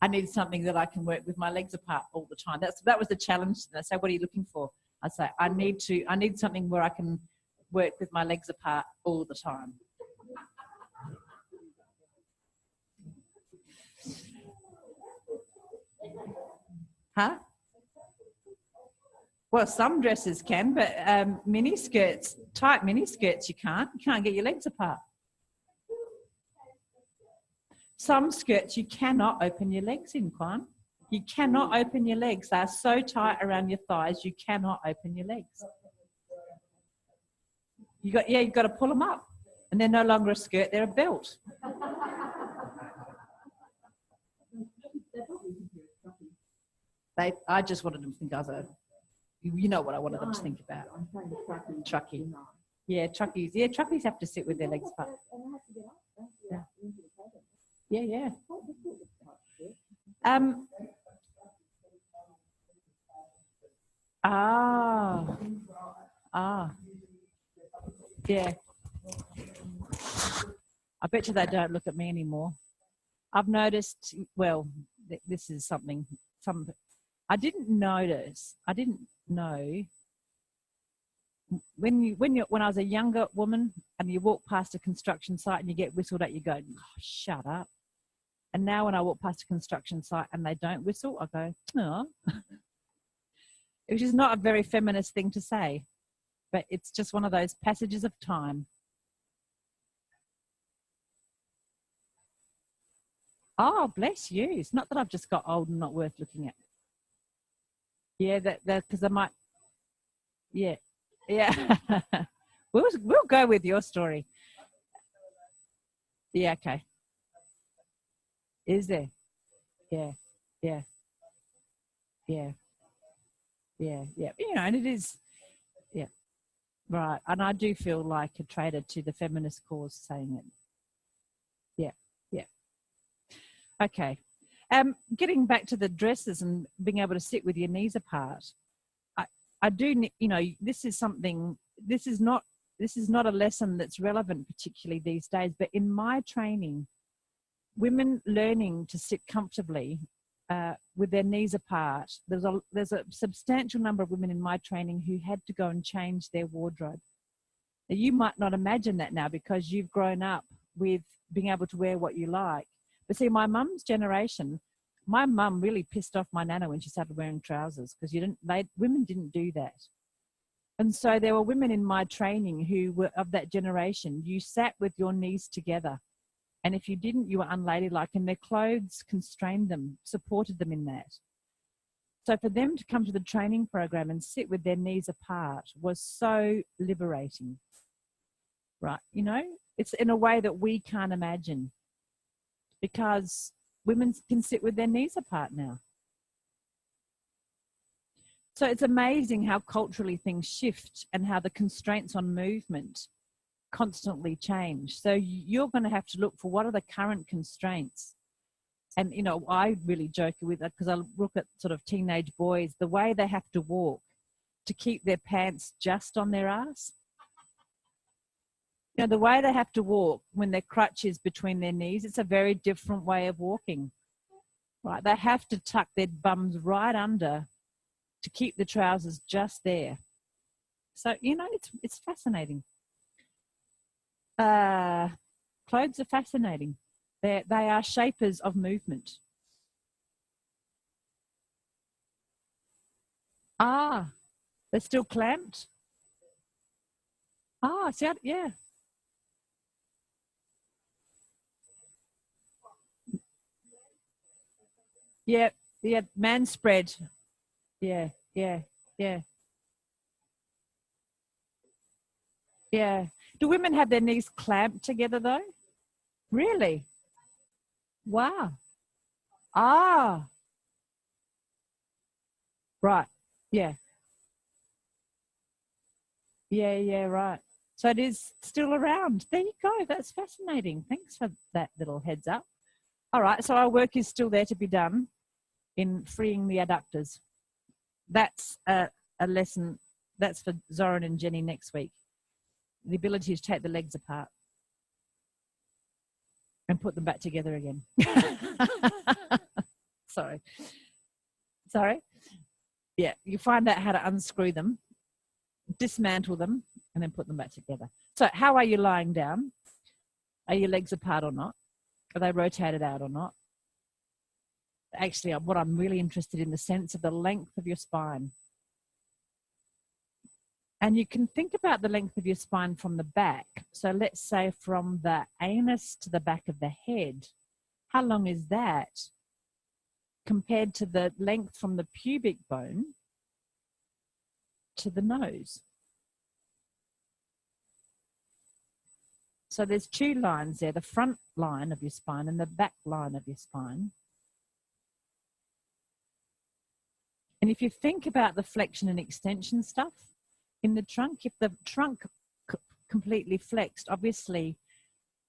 I need something that I can work with my legs apart all the time. That was the challenge. They say, what are you looking for? I say, I need something where I can work with my legs apart all the time. Huh? Well, some dresses can, but mini skirts, tight mini skirts, you can't get your legs apart. Some skirts you cannot open your legs in, Quan. You cannot open your legs. They are so tight around your thighs, you cannot open your legs. You've got to pull them up. And they're no longer a skirt, they're a belt. I just wanted them to think I was you know what I wanted them to think about. Truckie. Yeah, truckies. Yeah, truckies have to sit with their legs apart. Yeah. Yeah. I bet you they don't look at me anymore. I've noticed, well, this is something I didn't know when I was a younger woman and you walk past a construction site and you get whistled at, you go, oh, shut up. And now when I walk past a construction site and they don't whistle, I go, oh. Which is not a very feminist thing to say, but it's just one of those passages of time. Oh, bless you. It's not that I've just got old and not worth looking at. Yeah, that because I might, yeah. We'll go with your story. Yeah, okay. Is there? Yeah. You know, and it is, yeah, right. And I do feel like a traitor to the feminist cause saying it. Yeah. Okay. Getting back to the dresses and being able to sit with your knees apart, I do, you know, this is not a lesson that's relevant particularly these days, but in my training, women learning to sit comfortably with their knees apart, there's a substantial number of women in my training who had to go and change their wardrobe. Now, you might not imagine that now because you've grown up with being able to wear what you like. But see, my mum's generation, my mum really pissed off my nana when she started wearing trousers because women didn't do that. And so there were women in my training who were of that generation. You sat with your knees together. And if you didn't, you were unladylike, and their clothes constrained them, supported them in that. So for them to come to the training program and sit with their knees apart was so liberating, right? You know, it's in a way that we can't imagine because women can sit with their knees apart now. So it's amazing how culturally things shift and how the constraints on movement constantly change. So you're going to have to look for what are the current constraints. And, you know, I really joke with that because I look at sort of teenage boys, the way they have to walk to keep their pants just on their ass. You know, the way they have to walk when their crutch is between their knees, it's a very different way of walking, right? They have to tuck their bums right under to keep the trousers just there. So, you know, it's fascinating. Clothes are fascinating. They are shapers of movement. Ah, they're still clamped? Ah, see, yeah. Yeah, man spread. Yeah. Do women have their knees clamped together though? Really? Wow. Ah. Right. Yeah, right. So it is still around. There you go. That's fascinating. Thanks for that little heads up. All right, so our work is still there to be done in freeing the adductors. That's a lesson. That's for Zoran and Jenny next week. The ability to take the legs apart and put them back together again. Sorry. Yeah, you find out how to unscrew them, dismantle them, and then put them back together. So how are you lying down? Are your legs apart or not? Are they rotated out or not? Actually, what I'm really interested in, the sense of the length of your spine. And you can think about the length of your spine from the back. So let's say from the anus to the back of the head. How long is that compared to the length from the pubic bone to the nose? So there's two lines there, the front line of your spine and the back line of your spine. And if you think about the flexion and extension stuff in the trunk, if the trunk completely flexed, obviously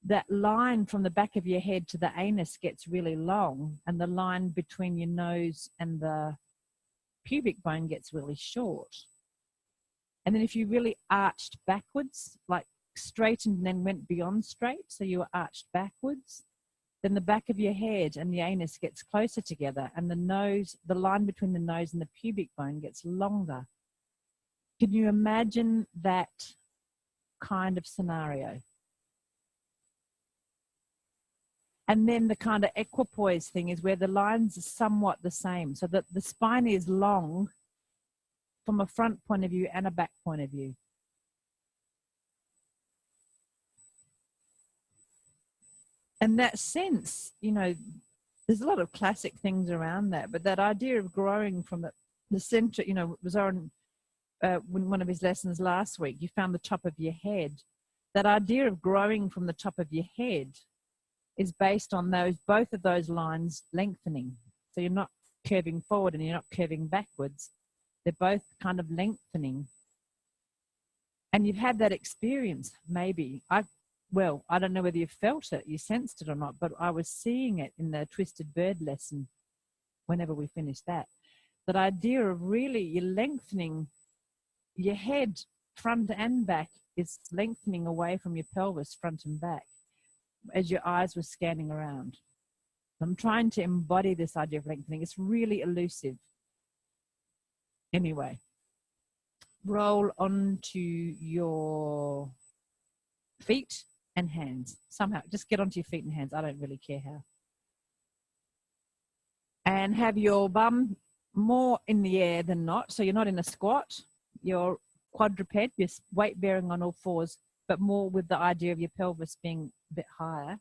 that line from the back of your head to the anus gets really long, and the line between your nose and the pubic bone gets really short. And then if you really arched backwards, like straightened and then went beyond straight, so you were arched backwards, then the back of your head and the anus gets closer together, and the nose, the line between the nose and the pubic bone gets longer. Can you imagine that kind of scenario? And then the kind of equipoise thing is where the lines are somewhat the same, so that the spine is long from a front point of view and a back point of view. And that sense, you know, there's a lot of classic things around that, but that idea of growing from the center, you know, was on one of his lessons last week. You found the top of your head. That idea of growing from the top of your head is based on both of those lines lengthening. So you're not curving forward and you're not curving backwards. They're both kind of lengthening. And you've had that experience, maybe. Well, I don't know whether you felt it, you sensed it or not, but I was seeing it in the Twisted Bird lesson whenever we finished that. That idea of really you're lengthening your head, front and back, is lengthening away from your pelvis, front and back, as your eyes were scanning around. I'm trying to embody this idea of lengthening. It's really elusive. Anyway, roll onto your feet and hands. Somehow, just get onto your feet and hands. I don't really care how. And have your bum more in the air than not. So you're not in a squat. You're quadruped, you're weight bearing on all fours, but more with the idea of your pelvis being a bit higher.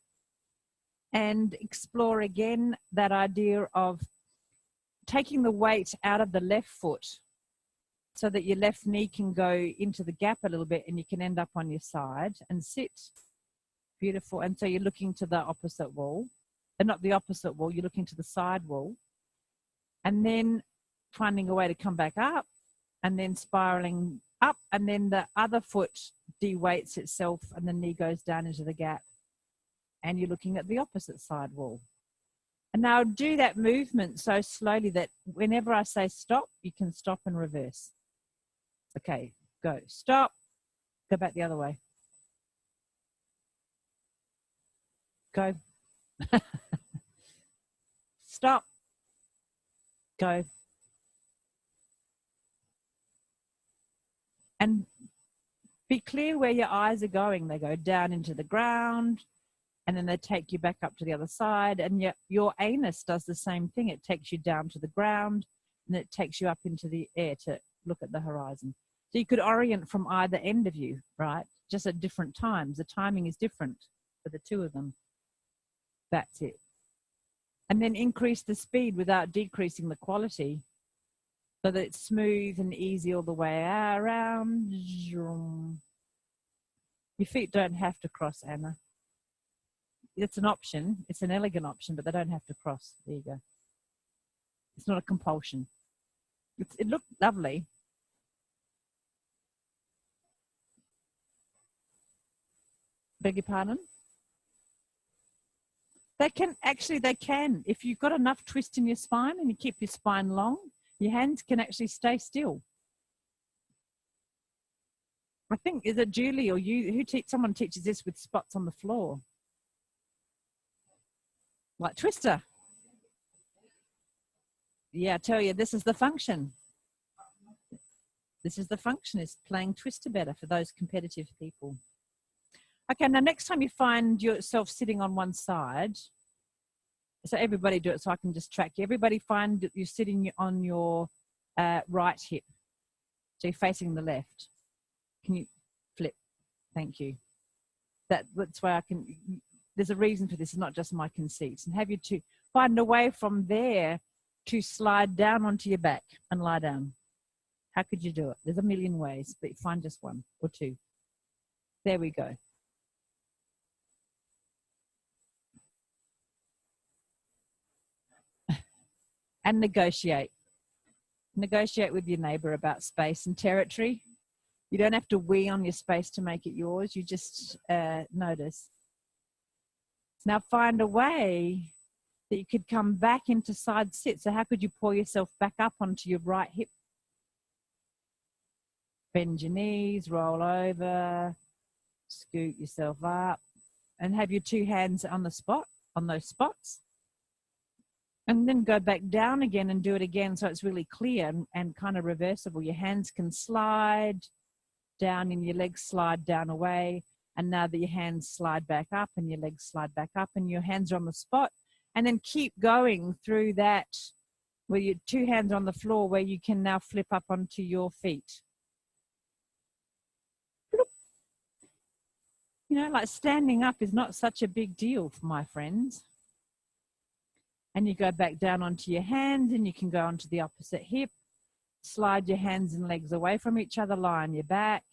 And explore again that idea of taking the weight out of the left foot so that your left knee can go into the gap a little bit and you can end up on your side and sit. Beautiful. And so you're looking to the opposite wall, and not the opposite wall, you're looking to the side wall, and then finding a way to come back up and then spiraling up, and then the other foot de-weights itself and the knee goes down into the gap and you're looking at the opposite side wall. And now do that movement so slowly that whenever I say stop, you can stop and reverse. Okay, go. Stop. Go back the other way. Go. Stop. Go. And be clear where your eyes are going. They go down into the ground, and then they take you back up to the other side. And your anus does the same thing. It takes you down to the ground, and it takes you up into the air to look at the horizon. So you could orient from either end of you, right? Just at different times. The timing is different for the two of them. That's it. And then increase the speed without decreasing the quality, so that it's smooth and easy all the way around. Your feet don't have to cross, Anna. It's an option. It's an elegant option, but they don't have to cross. There you go. It's not a compulsion. It looked lovely. Beg your pardon? They can. If you've got enough twist in your spine and you keep your spine long, your hands can actually stay still. I think, is it Julie or you someone teaches this with spots on the floor? Like Twister. Yeah, I tell you, this is the function. This is the function, is playing Twister better for those competitive people. Okay, now next time you find yourself sitting on one side, so everybody do it so I can just track you. Everybody find that you're sitting on your right hip. So you're facing the left. Can you flip? Thank you. That's why I can, there's a reason for this, it's not just my conceits. And have you to find a way from there to slide down onto your back and lie down. How could you do it? There's a million ways, but find just one or two. There we go. And negotiate. Negotiate with your neighbor about space and territory. You don't have to wee on your space to make it yours. You just notice. Now find a way that you could come back into side sit. So how could you pull yourself back up onto your right hip? Bend your knees, roll over, scoot yourself up, and have your two hands on the spot, on those spots. And then go back down again and do it again so it's really clear and kind of reversible. Your hands can slide down and your legs slide down away. And now that your hands slide back up and your legs slide back up and your hands are on the spot. And then keep going through that where your two hands on the floor where you can now flip up onto your feet. You know, like standing up is not such a big deal for my friends. And you go back down onto your hands and you can go onto the opposite hip. Slide your hands and legs away from each other, lie on your back.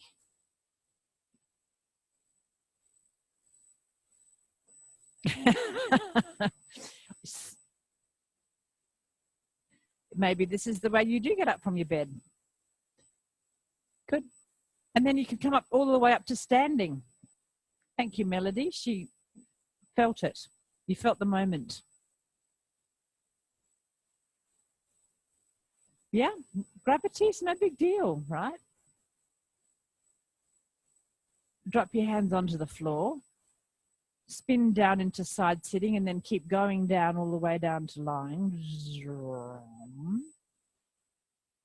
Maybe this is the way you do get up from your bed. Good. And then you can come up all the way up to standing. Thank you, Melody. She felt it. You felt the moment. Yeah, gravity is no big deal, right? Drop your hands onto the floor. Spin down into side sitting and then keep going down all the way down to lying.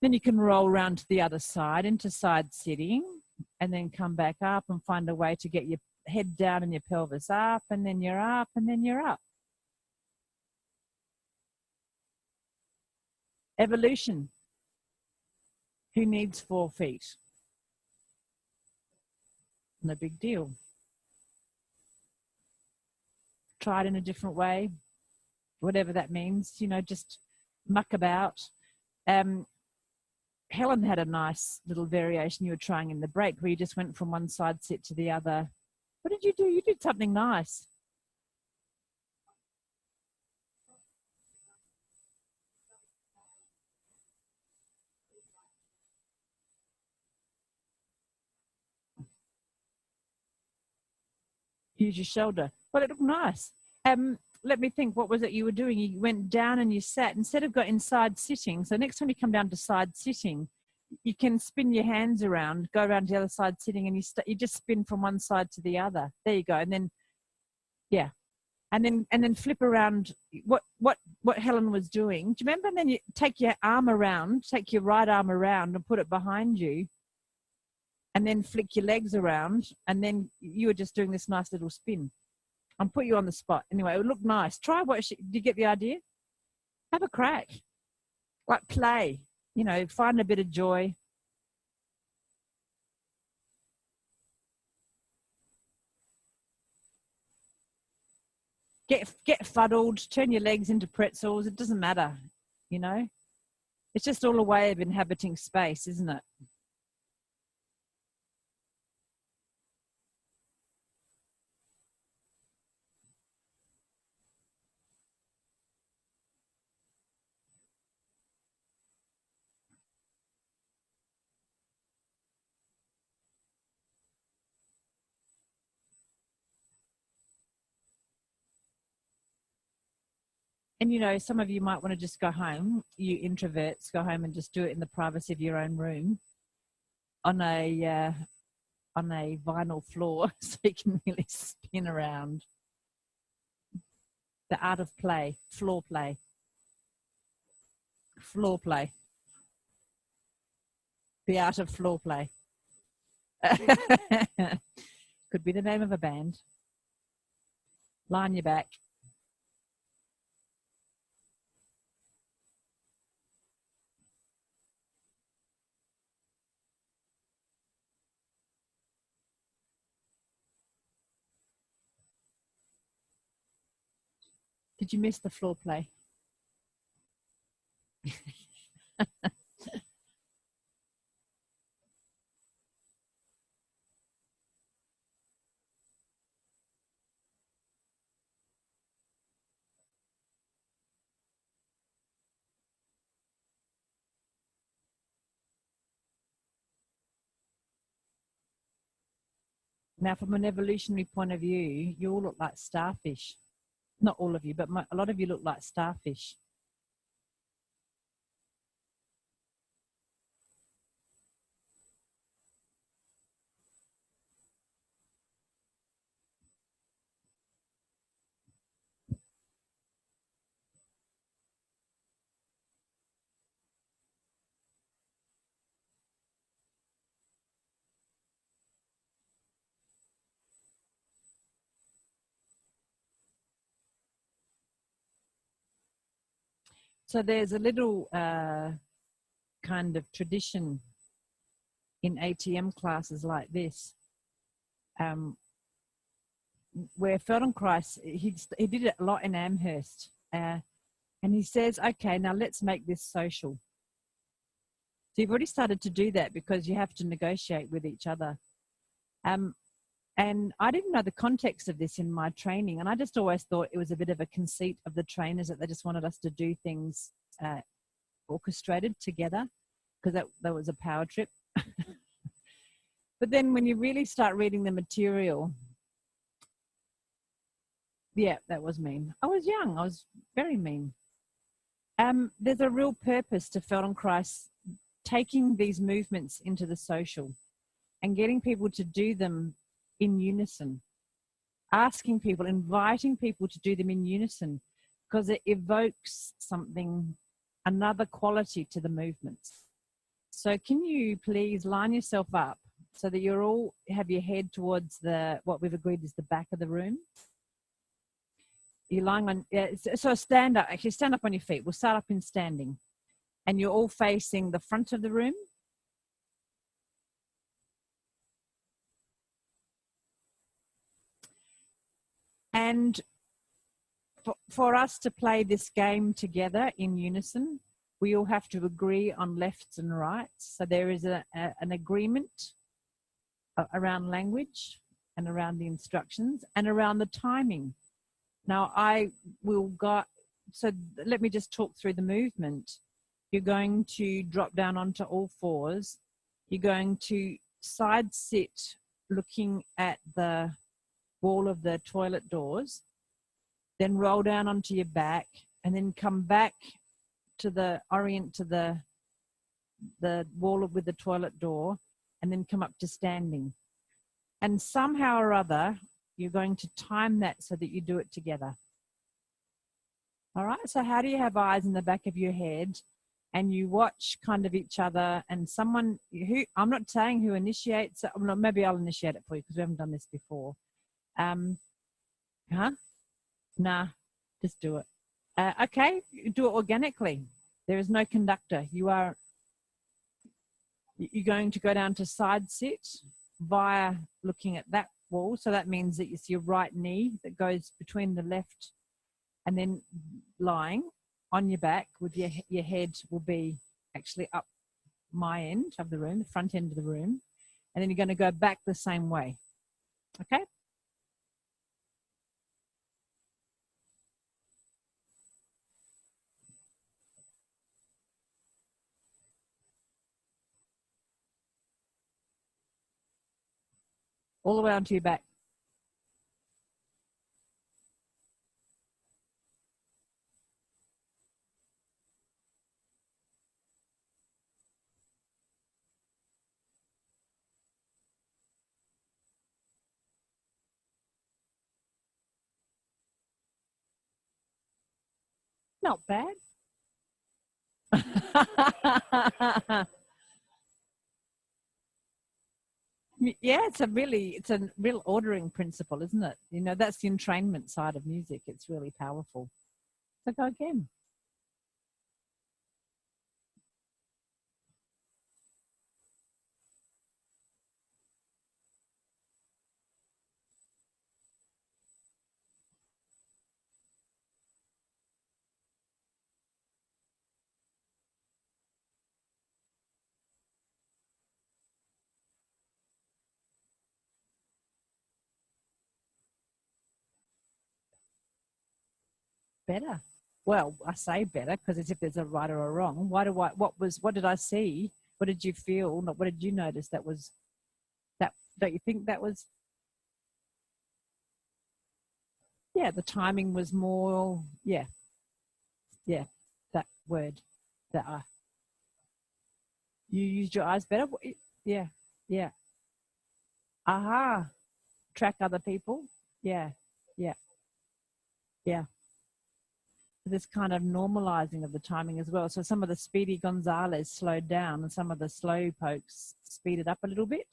Then you can roll around to the other side into side sitting and then come back up and find a way to get your head down and your pelvis up, and then you're up and then you're up. Evolution. Who needs 4 feet? No big deal. Try it in a different way, whatever that means, you know, just muck about. Helen had a nice little variation you were trying in the break where you just went from one side sit to the other. What did you do? You did something nice. Use your shoulder. Well, it looked nice. Let me think, what was it you were doing? You went down and you sat. Instead of going side sitting, so next time you come down to side sitting, you can spin your hands around, go around to the other side sitting, and you just spin from one side to the other. There you go. And then, yeah. And then flip around what Helen was doing. Do you remember? And then you take your arm around, take your right arm around and put it behind you. And then flick your legs around, and then you were just doing this nice little spin. I'll put you on the spot. Anyway, it would look nice. Try what do you get the idea? Have a crack. Like play, you know, find a bit of joy. Get fuddled, turn your legs into pretzels. It doesn't matter, you know. It's just all a way of inhabiting space, isn't it? And, you know, some of you might want to just go home, you introverts, go home and just do it in the privacy of your own room on a vinyl floor so you can really spin around. The art of play, floor play. Floor play. The art of floor play. Could be the name of a band. Lie on your back. Did you miss the floor play? Now, from an evolutionary point of view, you all look like starfish. Not all of you, but a lot of you look like starfish. So there's a little kind of tradition in ATM classes like this, where Feldenkrais, he did it a lot in Amherst, and he says, okay, now let's make this social. So you've already started to do that because you have to negotiate with each other. And I didn't know the context of this in my training, and I just always thought it was a bit of a conceit of the trainers that they just wanted us to do things orchestrated together, because that was a power trip. But then when you really start reading the material, yeah, that was mean. I was young. I was very mean. There's a real purpose to Feldenkrais taking these movements into the social and getting people to do them in unison, asking people, inviting people to do them in unison, because it evokes something, another quality to the movements. So can you please line yourself up so that you're all have your head towards what we've agreed is the back of the room. You're lying on, so stand up, actually stand up on your feet. We'll start up in standing. And you're all facing the front of the room. And for us to play this game together in unison, we all have to agree on lefts and rights. So there is an agreement around language and around the instructions and around the timing. Now I will go, so let me just talk through the movement. You're going to drop down onto all fours. You're going to side sit looking at the wall of the toilet doors, then roll down onto your back and then come back to the orient to the wall with the toilet door and then come up to standing. And somehow or other, you're going to time that so that you do it together. All right, so how do you have eyes in the back of your head and you watch kind of each other and someone who, I'm not saying who initiates, maybe I'll initiate it for you because we haven't done this before. Nah, just do it. Okay, do it organically. There is no conductor. You're going to go down to side sit via looking at that wall. So that means that it's your right knee that goes between the left and then lying on your back with your head will be actually up my end of the room, the front end of the room. And then you're going to go back the same way. Okay? All the way onto your back. Not bad. Yeah, it's a real ordering principle, isn't it? You know, that's the entrainment side of music. It's really powerful. So go again. Better. Well, I say better because as if there's a right or a wrong. What did I see? What did you feel? What did you notice that was that? Don't you think that was, yeah, the timing was more, yeah, yeah, that word, that you used your eyes better? Yeah, yeah. Aha, track other people. Yeah, yeah, yeah. This kind of normalizing of the timing as well. So some of the Speedy Gonzales slowed down and some of the slow pokes speeded up a little bit.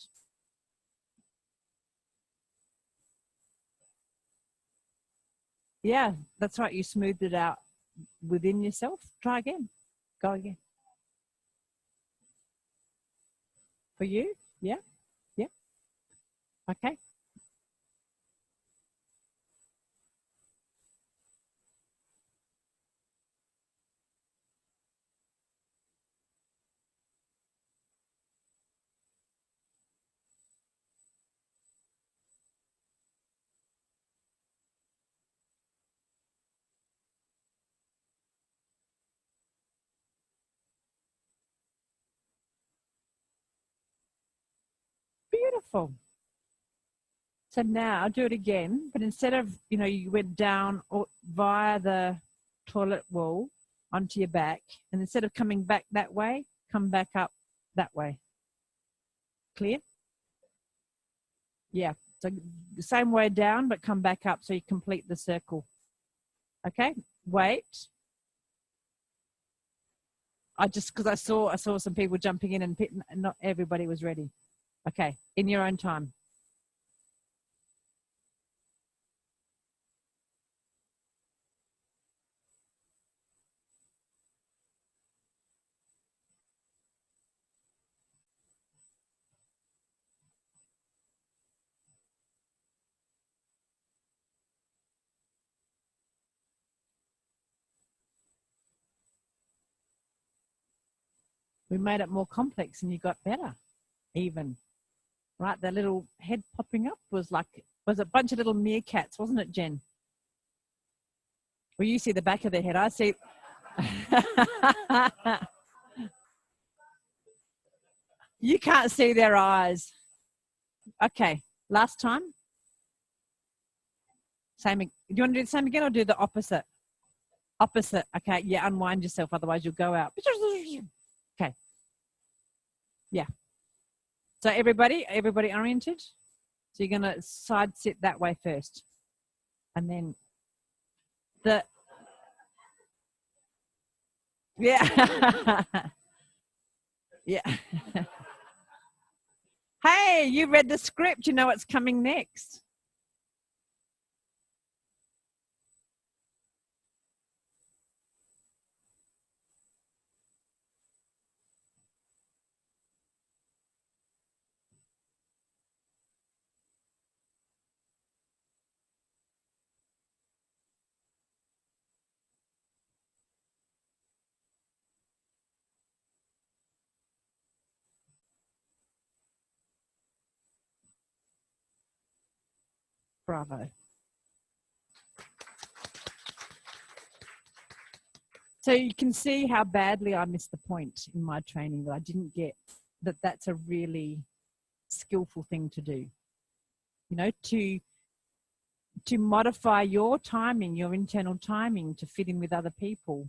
Yeah, that's right. You smoothed it out within yourself. Try again. Go again. For you? Yeah, yeah. Okay. Beautiful. So now I'll do it again, but instead of, you went down or via the toilet wall onto your back, and instead of coming back that way, come back up that way. Clear? Yeah. So same way down, but come back up so you complete the circle. Okay. Wait. Because I saw some people jumping in and not everybody was ready. Okay. In your own time. We made it more complex and you got better even. Right? The little head popping up was a bunch of little meerkats, wasn't it, Jen? Well, you see the back of their head. I see. You can't see their eyes. Okay. Last time. Same. Do you want to do the same again or do the opposite? Opposite. Okay. Yeah. Unwind yourself. Otherwise you'll go out. Okay. Yeah. So everybody oriented. So you're going to side sit that way first. And then yeah. Yeah. Hey, you read the script. You know what's coming next. Bravo. So you can see how badly I missed the point in my training, that I didn't get that that's a really skillful thing to do. To modify your timing, your internal timing to fit in with other people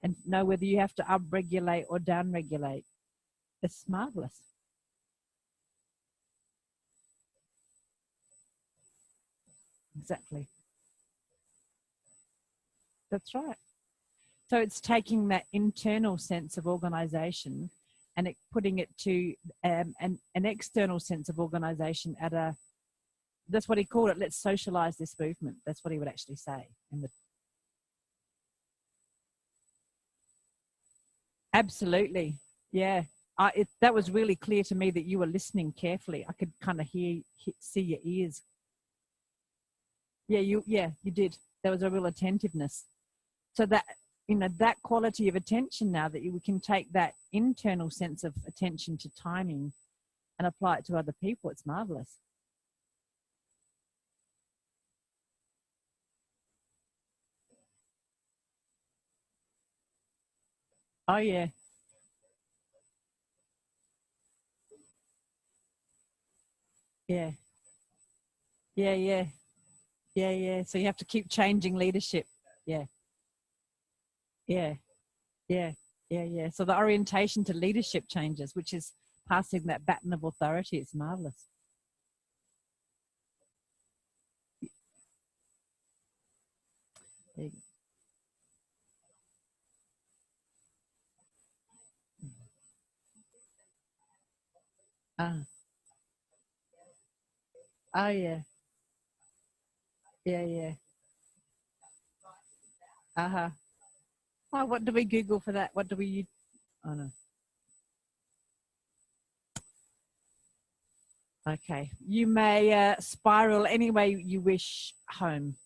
and know whether you have to upregulate or downregulate. It's marvelous. Exactly. That's right. So it's taking that internal sense of organization and putting it to an external sense of organization at a, that's what he called it, let's socialize this movement. That's what he would actually say. Absolutely. Yeah. That was really clear to me that you were listening carefully. I could kind of see your ears. Yeah, you did. There was a real attentiveness. So that, that quality of attention now that we can take that internal sense of attention to timing and apply it to other people, it's marvelous. Oh, yeah. Yeah. Yeah, yeah. Yeah, yeah. So you have to keep changing leadership. Yeah. Yeah. Yeah. Yeah, yeah. So the orientation to leadership changes, which is passing that baton of authority. It's marvelous. Ah. Oh, yeah. Yeah, yeah. Uh-huh. Oh, what do we Google for that? What do we, oh no. Okay. You may spiral any way you wish home.